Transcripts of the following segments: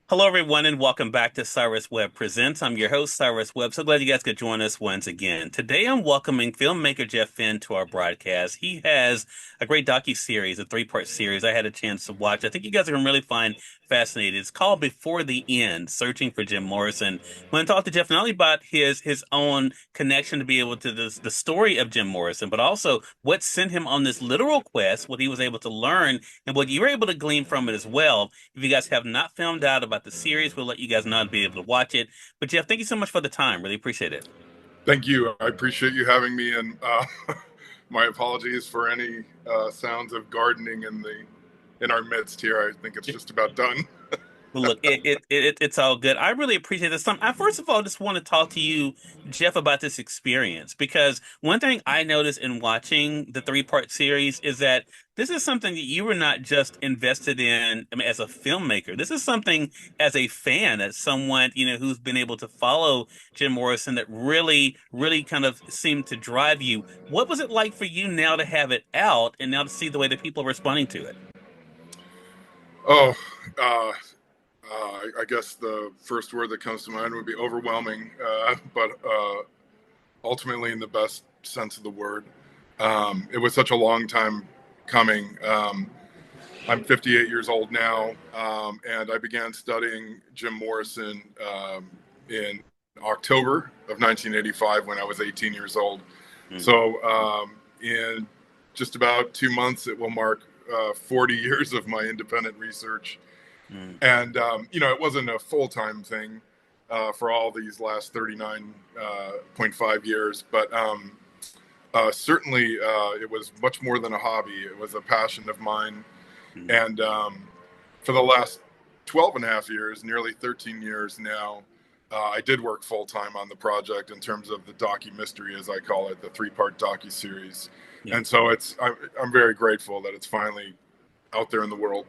Hello, everyone, and welcome back to Cyrus Webb Presents. I'm your host, Cyrus Webb. So glad you guys could join us once again. Today, I'm welcoming filmmaker Jeff Finn to our broadcast. He has a great docu-series, a three-part series I had a chance to watch. I think you guys are going to really find fascinating. It's called Before the End, Searching for Jim Morrison. I'm going to talk to Jeff not only about his own connection to be able to the story of Jim Morrison, but also what sent him on this literal quest, what he was able to learn, and what you were able to glean from it as well. If you guys have not found out about the series, we'll let you guys know and be able to watch it. But Jeff, thank you so much for the time. Really appreciate it. Thank you. I appreciate you having me, and my apologies for any sounds of gardening in our midst here. I think it's just about done. Well, look, it's all good. I really appreciate this. I first of all just want to talk to you, Jeff, about this experience because one thing I noticed in watching the three-part series is that this is something that you were not just invested in, I mean, as a filmmaker. This is something as a fan, as someone, who's been able to follow Jim Morrison that really kind of seemed to drive you. What was it like for you now to have it out and now to see the way that people are responding to it? Oh, uh, I guess the first word that comes to mind would be overwhelming, but ultimately in the best sense of the word. It was such a long time coming. I'm 58 years old now, and I began studying Jim Morrison in October of 1985 when I was 18 years old. Mm, So in just about 2 months, it will mark 40 years of my independent research. mm, And it wasn't a full time thing for all these last 39.5 years, but certainly it was much more than a hobby. It was a passion of mine. mm. And for the last 12 and a half years, nearly 13 years now, I did work full time on the project in terms of the docu mystery, as I call it, the three-part docu series. Yeah. And so I'm very grateful that it's finally out there in the world.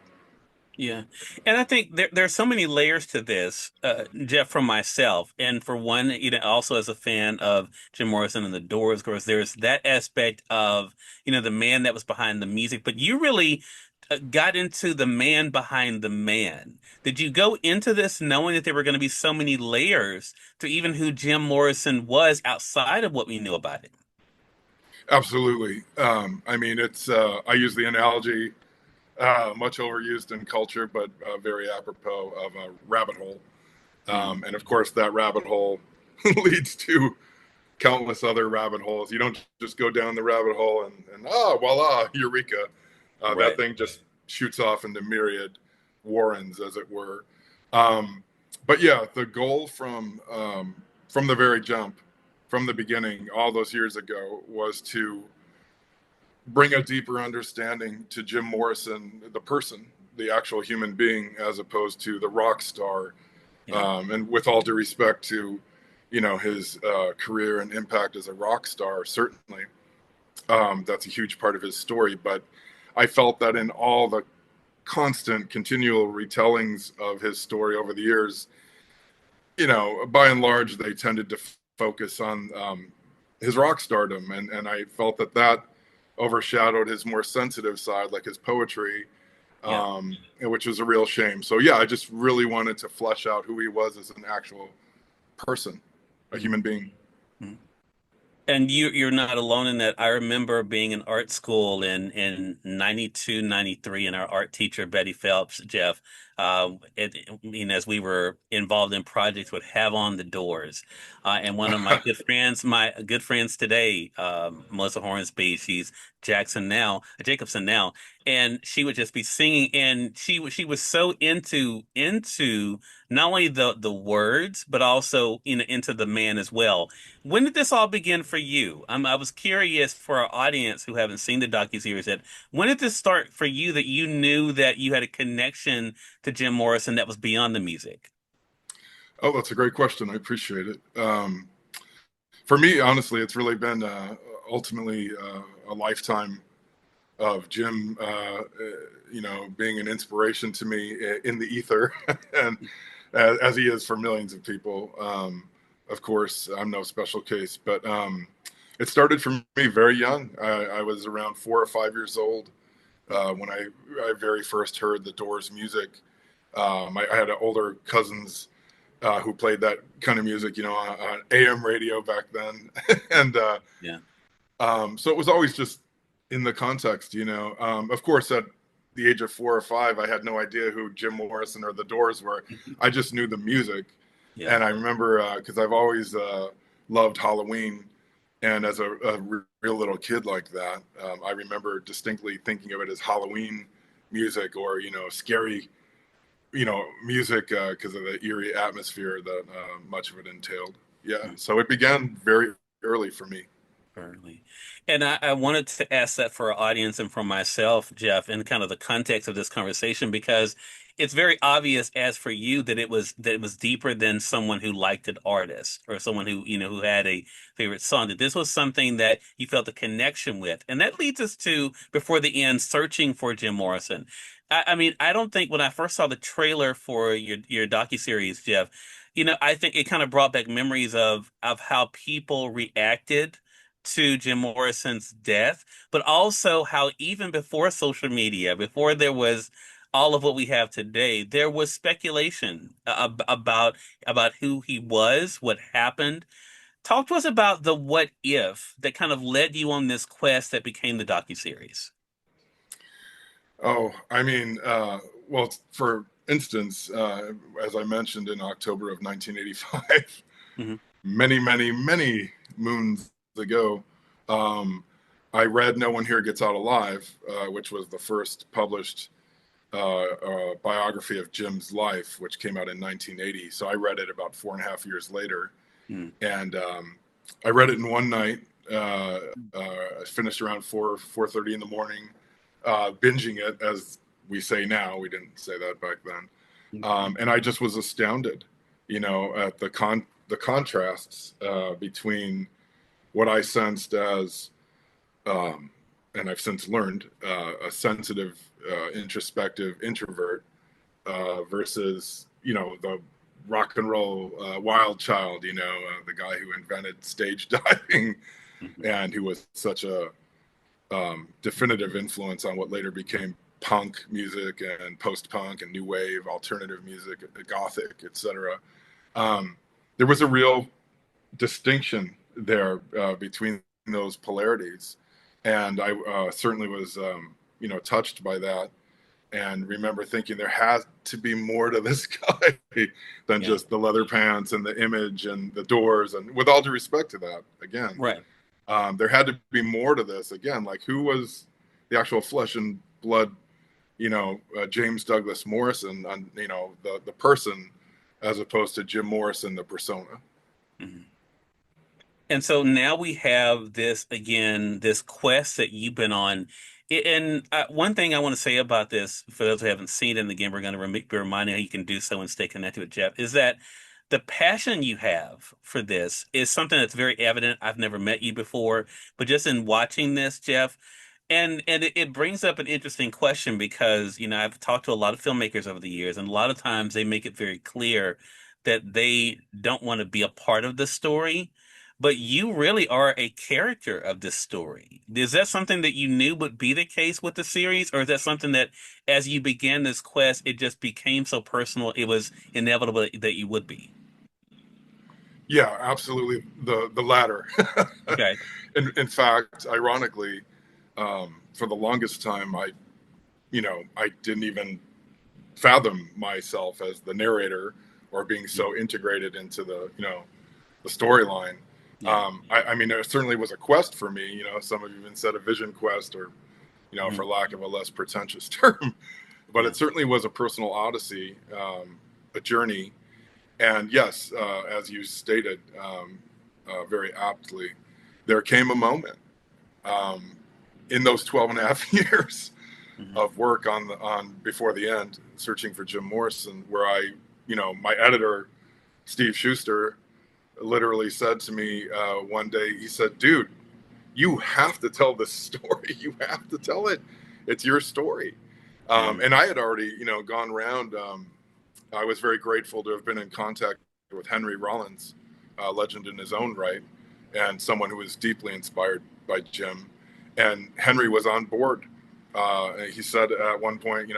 Yeah. And I think there's so many layers to this, Jeff, from myself. And for one, also as a fan of Jim Morrison and the Doors, of course, there's that aspect of, the man that was behind the music. But you really got into the man behind the man. Did you go into this knowing that there were going to be so many layers to even who Jim Morrison was outside of what we knew about it? Absolutely. I mean, I use the analogy, much overused in culture, but very apropos of a rabbit hole. Mm, And of course, that rabbit hole leads to countless other rabbit holes. You don't just go down the rabbit hole and voila, eureka. That right. thing just shoots off into myriad warrens, as it were. Um, but yeah, the goal from the very jump, from the beginning, all those years ago, was to bring a deeper understanding to Jim Morrison, the person, the actual human being, as opposed to the rock star. Yeah. And with all due respect to, his career and impact as a rock star, certainly that's a huge part of his story. But I felt that in all the constant, continual retellings of his story over the years, by and large, they tended to focus on his rock stardom, and I felt that overshadowed his more sensitive side, like his poetry, Yeah. which was a real shame. So yeah, I just really wanted to flesh out who he was as an actual person, a Mm, human being. mm. And you're not alone in that. I remember being in art school in 92, 93, and our art teacher, Betty Phelps, Jeff, as we were involved in projects, would have on the Doors. And one of my good friends today, Melissa Hornsby, she's Jacobson now, and she would just be singing, and she was so into not only the words, but also into the man as well. When did this all begin for you? I was curious for our audience who haven't seen the docuseries yet. When did this start for you that you knew that you had a connection to Jim Morrison that was beyond the music? Oh, that's a great question. I appreciate it. For me, honestly, it's really been ultimately a lifetime of Jim, being an inspiration to me in the ether, and as he is for millions of people. Of course, I'm no special case, but it started for me very young. I was around 4 or 5 years old when I very first heard the Doors music. I had older cousins who played that kind of music, on AM radio back then, and Yeah. so it was always just in the context. Of course, at the age of 4 or 5, I had no idea who Jim Morrison or the Doors were. I just knew the music, Yeah. and I remember because I've always loved Halloween, and as a real little kid like that, I remember distinctly thinking of it as Halloween music or scary music because of the eerie atmosphere that much of it entailed. Yeah, so it began very early for me. Certainly. And I wanted to ask that for our audience and for myself, Jeff, in kind of the context of this conversation, because it's very obvious as for you that it was deeper than someone who liked an artist or someone who, who had a favorite song, that this was something that you felt a connection with. And that leads us to, before the end, searching for Jim Morrison. I mean, I don't think when I first saw the trailer for your docuseries, Jeff, I think it kind of brought back memories of how people reacted to Jim Morrison's death, but also how even before social media, before there was all of what we have today, there was speculation about who he was, what happened. Talk to us about the what if that kind of led you on this quest that became the docuseries. Oh, I mean, well, for instance, as I mentioned in October of 1985, Hmm. many, many, many moons ago, um, I read No One Here Gets Out Alive, which was the first published biography of Jim's life, which came out in 1980. So I read it about 4.5 years later. Mm. And I read it in one night. I finished around 4:30 in the morning, binging it, as we say now. We didn't say that back then. And I just was astounded, at the contrasts between what I sensed as, and I've since learned, a sensitive, introspective introvert versus the rock and roll wild child, the guy who invented stage diving Mhm. and who was such a definitive influence on what later became punk music and post-punk and new wave alternative music, gothic, etc. um, there was a real distinction there between those polarities, and I certainly was touched by that, and remember thinking there has to be more to this guy than Yeah. just the leather pants and the image and the Doors. And with all due respect to that, again, Right. there had to be more to this. Again, like who was the actual flesh and blood, James Douglas Morrison, on the person, as opposed to Jim Morrison, the persona. Mhm. And so now we have this again, this quest that you've been on. And one thing I want to say about this, for those who haven't seen it, and again, we're going to be reminded how you can do so and stay connected with Jeff, is that the passion you have for this is something that's very evident. I've never met you before, but just in watching this, Jeff, and it brings up an interesting question because, I've talked to a lot of filmmakers over the years, and a lot of times they make it very clear that they don't want to be a part of the story, but you really are a character of this story. Is that something that you knew would be the case with the series, or is that something that, as you began this quest, it just became so personal, it was inevitable that you would be? Yeah, absolutely. The latter. Okay. In fact, ironically, for the longest time, I didn't even fathom myself as the narrator or being so integrated into the storyline. Yeah. I mean, it certainly was a quest for me. Some have even said a vision quest, or Mhm. for lack of a less pretentious term. But Yeah. it certainly was a personal odyssey, a journey. And yes, as you stated very aptly, there came a moment um, in those 12 and a half years Mhm. of work on Before the End, searching for Jim Morrison, where my editor, Steve Schuster, literally said to me one day, he said, "Dude, you have to tell this story. You have to tell it. It's your story." Mhm. And I had already, gone around. I was very grateful to have been in contact with Henry Rollins, a legend in his own right, and someone who was deeply inspired by Jim. And Henry was on board. He said at one point,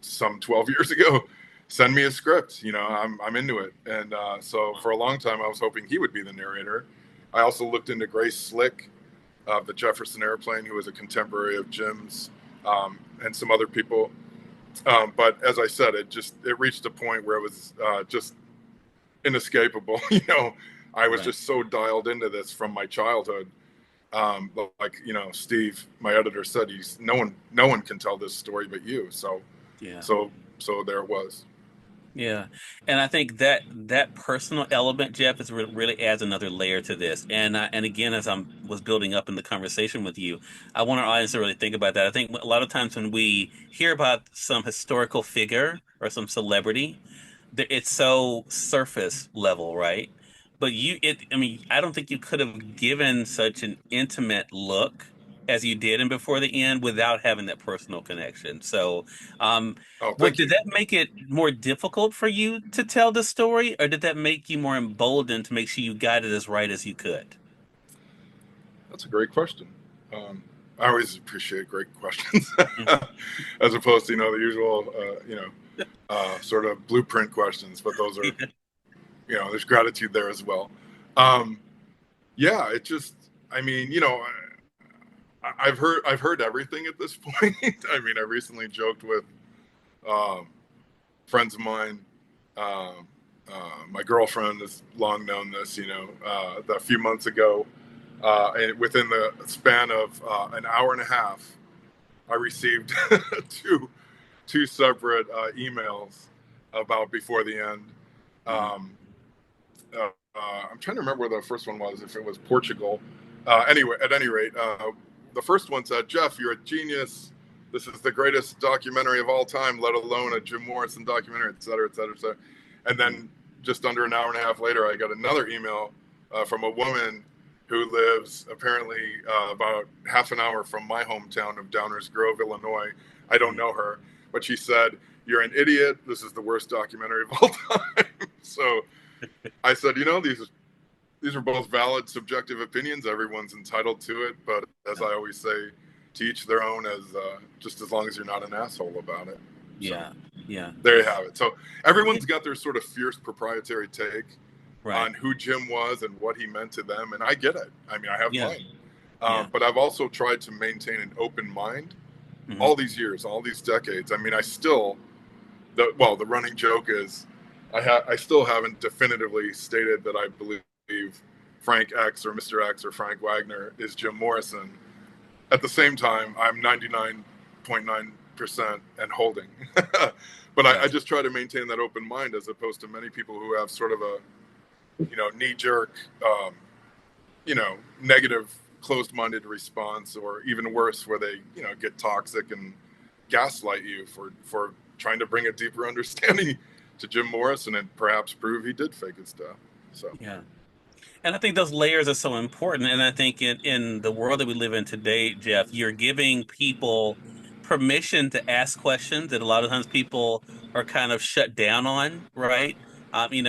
some 12 years ago, send me a script. I'm into it. And so for a long time, I was hoping he would be the narrator. I also looked into Grace Slick of the Jefferson Airplane, who was a contemporary of Jim's, and some other people. But as I said, it reached a point where it was just inescapable. I was Right. just so dialed into this from my childhood. Like Steve, my editor, said, he's no one can tell this story but you. So Yeah. so so there it was. Yeah. And I think that personal element, Jeff, is really adds another layer to this. And again, as I was building up in the conversation with you, I want our audience to really think about that. I think a lot of times when we hear about some historical figure or some celebrity, it's so surface level, right? But I mean, I don't think you could have given such an intimate look as you did in Before the End without having that personal connection. So, um, Oh, what thank did you. that make it more difficult for you to tell the story, or did that make you more emboldened to make sure you got it as right as you could? That's a great question. Um, I always appreciate great questions, Mm. as opposed to the usual sort of blueprint questions. But those are Yeah. there's gratitude there as well. Um, yeah, it just I mean I've heard everything at this point. I mean, I recently joked with um, friends of mine. Um, my girlfriend has long known this. A few months ago, and within the span of an hour and a half, I received two two separate emails about Before the End. Mhm. Um, I'm trying to remember where the first one was. If it was Portugal. Anyway, at any rate, the first one said, "Jeff, you're a genius. This is the greatest documentary of all time, let alone a Jim Morrison documentary, et cetera, et cetera, et cetera." And then just under an hour and a half later, I got another email from a woman who lives apparently about half an hour from my hometown of Downers Grove, Illinois. I don't Mhm. know her, but she said, "You're an idiot. This is the worst documentary of all time." So I said, these are both valid subjective opinions. Everyone's entitled to it, but as Yeah. I always say, to each their own. As just as long as you're not an asshole about it. So Yeah. Yeah. there you have it. So Yeah. everyone's got their sort of fierce proprietary take Right. on who Jim was and what he meant to them, and I get it. I mean, I have Yeah. mine, Yeah. but I've also tried to maintain an open mind Hmm. all these years, all these decades. I mean, I still the running joke is I still haven't definitively stated that I believe Frank X or Mr. X or Frank Wagner is Jim Morrison. At the same time, I'm 99.9% and holding. But I Gotcha. just try to maintain that open mind as opposed to many people who have sort of a knee jerk, um, negative, closed minded response, or even worse, where they get toxic and gaslight you for trying to bring a deeper understanding to Jim Morrison and perhaps prove he did fake his death. So Yeah. And I think those layers are so important. And I think in the world that we live in today, Jeff, you're giving people permission to ask questions that a lot of times people are kind of shut down on, right?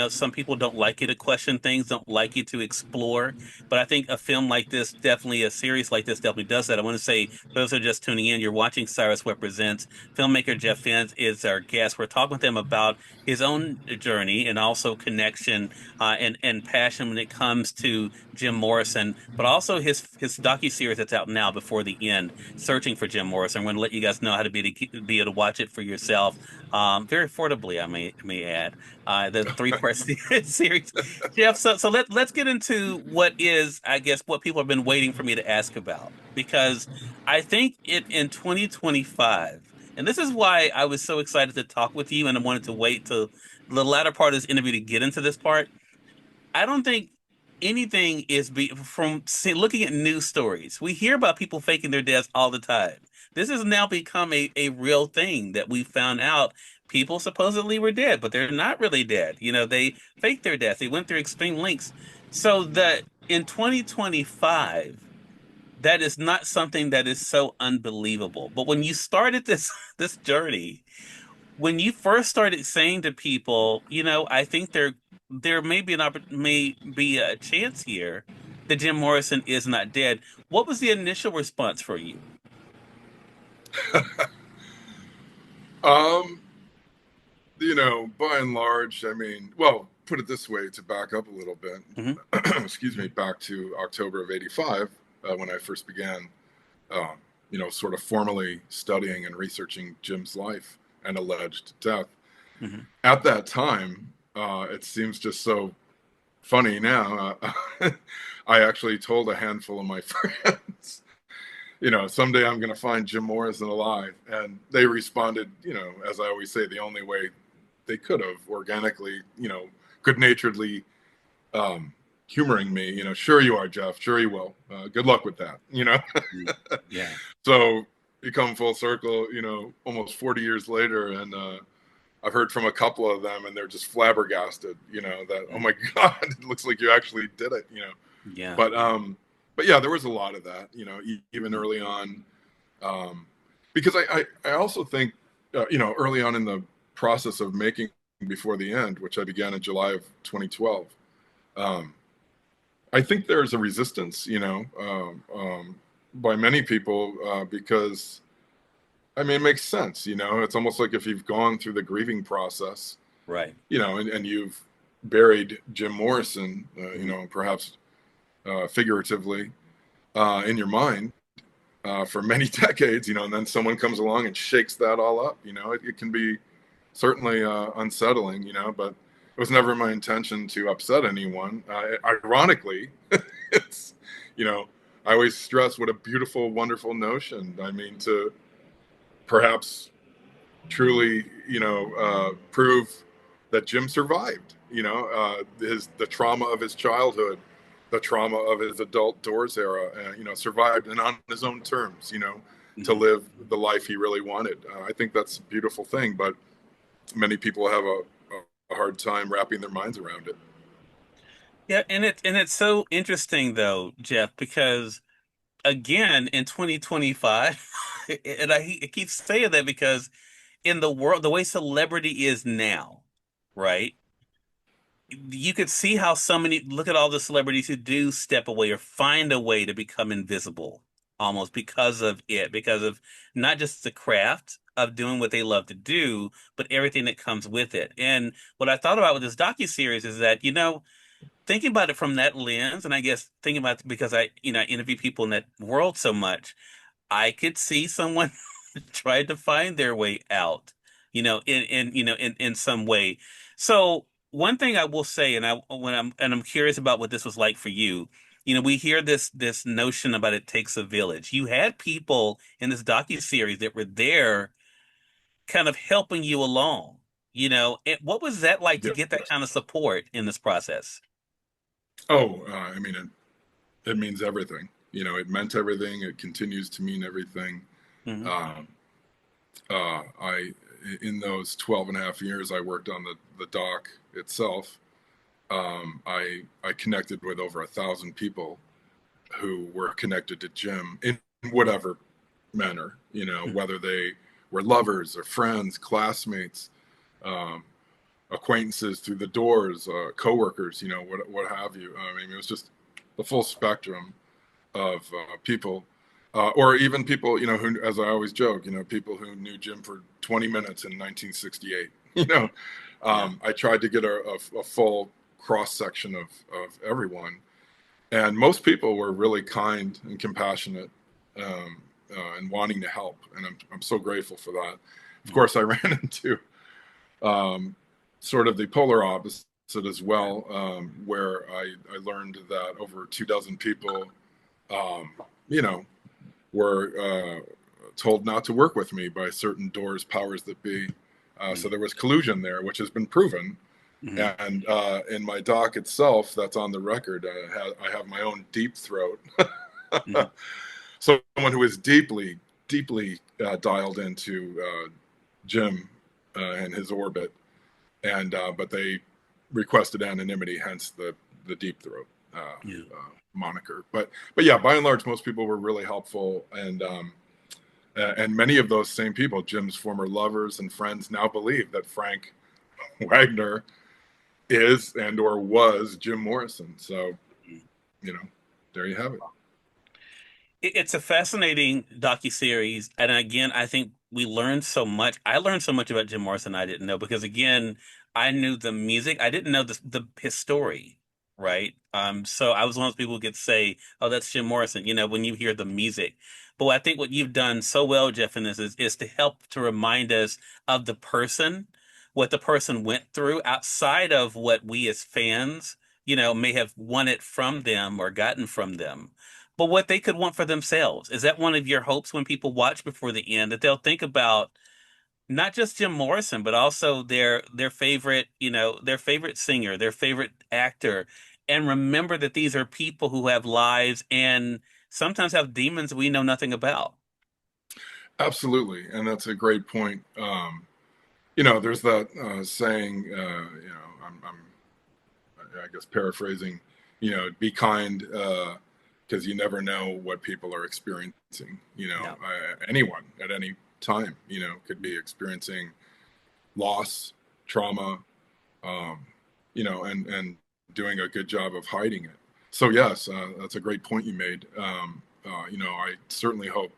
Some people don't like you to question things, don't like you to explore. But I think a film like this, definitely a series like this, definitely does that. I want to say, for those who are just tuning in, you're watching Cyrus Webb Presents. Filmmaker Jeff Fenn is our guest. We're talking with him about his own journey and also connection and passion when it comes to Jim Morrison, but also his docuseries that's out now, Before the End, searching for Jim Morrison. I'm going to let you guys know how to be able to watch it for yourself, very affordably, I may add. The three-part series, Jeff. So let's get into what is, I guess, what people have been waiting for me to ask about, because I think it in 2025. And this is why I was so excited to talk with you, and I wanted to wait till the latter part of this interview to get into this part. I don't think anything looking at news stories. We hear about people faking their deaths all the time. This has now become a real thing that we found out people supposedly were dead, but they're not really dead. They faked their death. They went through extreme lengths. So that in 2025, that is not something that is so unbelievable. But when you started this this journey, when you first started saying to people, I think there may be a chance here that Jim Morrison is not dead. What was the initial response for you? um, by and large, I mean, well, put it this way to back up a little bit. Hmm. Excuse me, back to October of '85 when I first began, um, sort of formally studying and researching Jim's life and alleged death. Hmm. At that time, it seems just so funny now. I actually told a handful of my friends, someday I'm going to find Jim Morrison alive. And they responded, as I always say, the only way they could have organically, good naturedly um, humoring me, sure you are, Jeff, sure you will. Good luck with that. Yeah. So you come full circle, almost 40 years later, and I've heard from a couple of them, and they're just flabbergasted, that, oh Mm. my God, it looks like you actually did it. Yeah. But Yeah. but yeah, there was a lot of that, even Hmm. early on, um, because I also think, early on in the process of making Before the End, which I began in July of 2012, um, I think there's a resistance, by many people because I mean, it makes sense, it's almost like if you've gone through the grieving process, Right. and you've buried Jim Morrison, Hmm. perhaps figuratively in your mind for many decades, and then someone comes along and shakes that all up. It can be certainly unsettling, but it was never my intention to upset anyone. Ironically, it's, you know, I always stress what a beautiful, wonderful notion. I mean, to perhaps truly, prove that Jim survived. The trauma of his childhood, the trauma of his adult doors era. Survived and on his own terms. To Hmm. live the life he really wanted. I think that's a beautiful thing, but many people have a hard time wrapping their minds around it. Yeah, and it's so interesting though, Jeff, because again in 2025, and I keep saying that because in the world, the way celebrity is now, right? You could see how so many look at all the celebrities who do step away or find a way to become invisible almost because of it, because of not just the craft of doing what they love to do, but everything that comes with it. And what I thought about with this docuseries is that, thinking about it from that lens, and I guess thinking about it because I interview people in that world so much, I could see someone trying to find their way out, in some way. So one thing I will say, and I'm curious about what this was like for you. We hear this notion about it takes a village. You had people in this docuseries that were there kind of helping you along. What was that like to Yep. get that kind of support in this process? Oh, I mean, it means everything. It meant everything. It continues to mean everything. Hmm. Um, I in those 12 and a half years I worked on the doc itself, I connected with over 1,000 people who were connected to Jim in whatever manner, whether they were lovers or friends, classmates, um, acquaintances through the doors, coworkers, what have you. I mean, it was just the full spectrum of people, or even people, who, as I always joke, people who knew Jim for 20 minutes in 1968. Yeah. I tried to get a full cross section of everyone, and most people were really kind and compassionate, and wanting to help, and I'm so grateful for that. Of Mhm. course, I ran into um, sort of the polar opposite as well, where I learned that over 2 dozen people, um, you know, were told not to work with me by certain doors powers that be. So Mhm. there was collusion there, which has been proven. Mhm. And in my doc itself, that's on the record. I have my own deep throat. Mhm. Someone who is deeply, deeply dialed into Jim and his orbit, and but they requested anonymity, hence the deep throat Yeah. moniker. But yeah, by and large, most people were really helpful, and many of those same people, Jim's former lovers and friends, now believe that Frank Wagner is and or was Jim Morrison. So you know, there you have it. It's a fascinating docuseries, and again, I think we learned so much. I learned so much about Jim Morrison I didn't know because again, I knew the music. I didn't know the his story, right? So I was one of those people who could say, "Oh, that's Jim Morrison," when you hear the music. But I think what you've done so well, Jeff, in this is to help to remind us of the person, what the person went through outside of what we as fans, may have wanted from them or gotten from them, but what they could want for themselves. Is that one of your hopes when people watch before the end that they'll think about not just Jim Morrison, but also their favorite, their favorite singer, their favorite actor, and remember that these are people who have lives and sometimes have demons we know nothing about. Absolutely, and that's a great point. There's that saying, I guess paraphrasing, be kind because you never know what people are experiencing. Yeah. Anyone at any time, could be experiencing loss, trauma, um, and doing a good job of hiding it. So yes, that's a great point you made. I certainly hope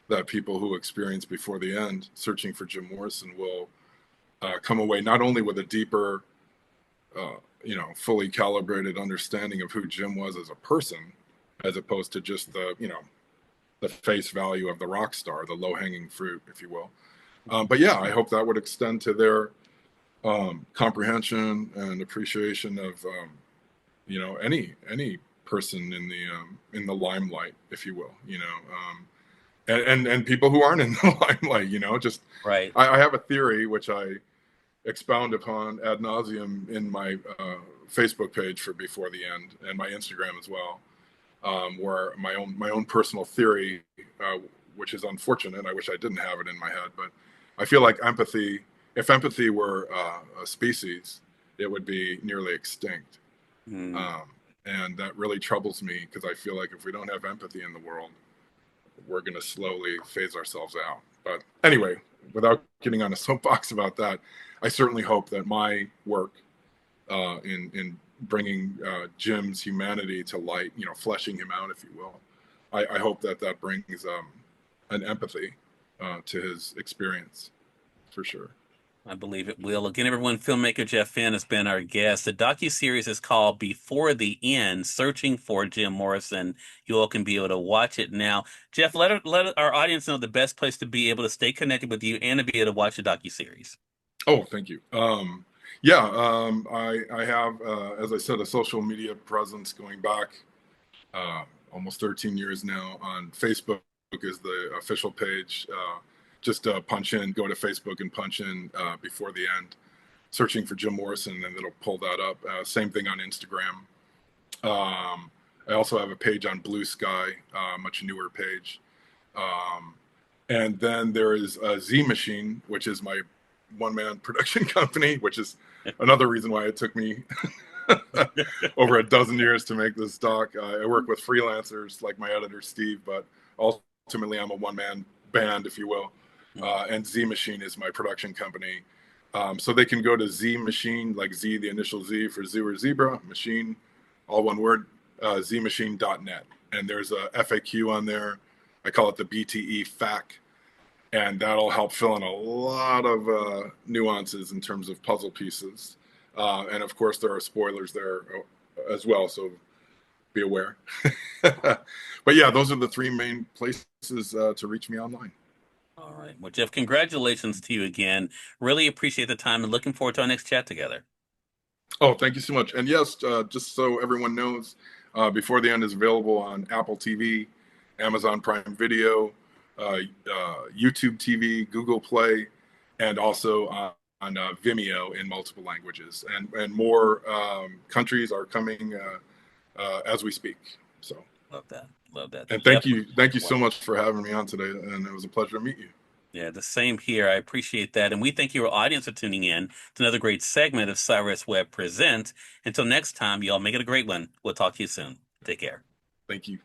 that people who experience Before the End, searching for Jim Morrison, will come away not only with a deeper, fully calibrated understanding of who Jim was as a person, as opposed to just the face value of the rock star, the low hanging fruit, if you will. But yeah, I hope that would extend to their comprehension and appreciation of any person in the limelight, if you will. And people who aren't in the limelight. Just Right. I have a theory which I expound upon ad nauseum in my Facebook page for Before the End and my Instagram as well, where my own personal theory, which is unfortunate. I wish I didn't have it in my head, but I feel like empathy. If empathy were a species, it would be nearly extinct, Mm. um, and that really troubles me because I feel like if we don't have empathy in the world, we're going to slowly phase ourselves out. But anyway, without getting on a soapbox about that, I certainly hope that my work in bringing Jim's humanity to light, fleshing him out, if you will, I hope that brings an empathy to his experience for sure. I believe it will. Again, everyone, filmmaker Jeff Finn has been our guest. The docuseries is called Before the End, Searching for Jim Morrison. You all can be able to watch it now. Jeff, let our audience know the best place to be able to stay connected with you and to be able to watch the docuseries. Oh, thank you. Yeah, I have, as I said, a social media presence going back almost 13 years now. On Facebook is the official page. Just go to Facebook and punch in Before the End, searching for Jim Morrison, and it'll pull that up. Same thing on Instagram. I also have a page on Blue Sky, much newer page. Um, and then there is Z Machine, which is my one man production company, which is another reason why it took me over a dozen years to make this doc. I work with freelancers like my editor, Steve, but ultimately I'm a one man band, if you will. And Z Machine is my production company. So they can go to Z Machine, like Z, the initial Z for zoo or zebra, machine, all one word, zmachine.net. And there's a FAQ on there. I call it the BTE FAQ, and that'll help fill in a lot of nuances in terms of puzzle pieces. And of course, there are spoilers there as well, so be aware. But yeah, those are the three main places to reach me online. All right. Well, Jeff, congratulations to you again. Really appreciate the time and looking forward to our next chat together. Oh, thank you so much. And yes, just so everyone knows, Before the End is available on Apple TV, Amazon Prime Video, YouTube TV, Google Play, and also on Vimeo in multiple languages. And more countries are coming as we speak. So, Love that. Love that. and Jeff, thank you so wonderful. much for having me on today. And it was a pleasure to meet you. Yeah, the same here. I appreciate that. And we thank your audience for tuning in to another great segment of Cyrus Webb Presents. Until next time, y'all make it a great one. We'll talk to you soon. Take care. Thank you.